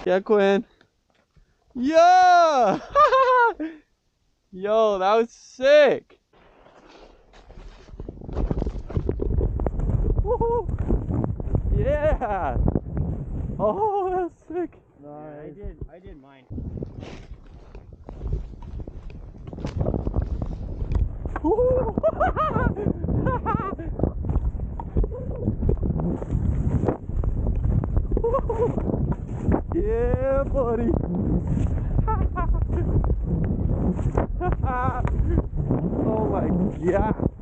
Yeah, Quinn. Yeah! Yo, that was sick. Woo-hoo. Yeah. Oh, that's sick. Nice. I did mine. Yeah, buddy. Oh my God.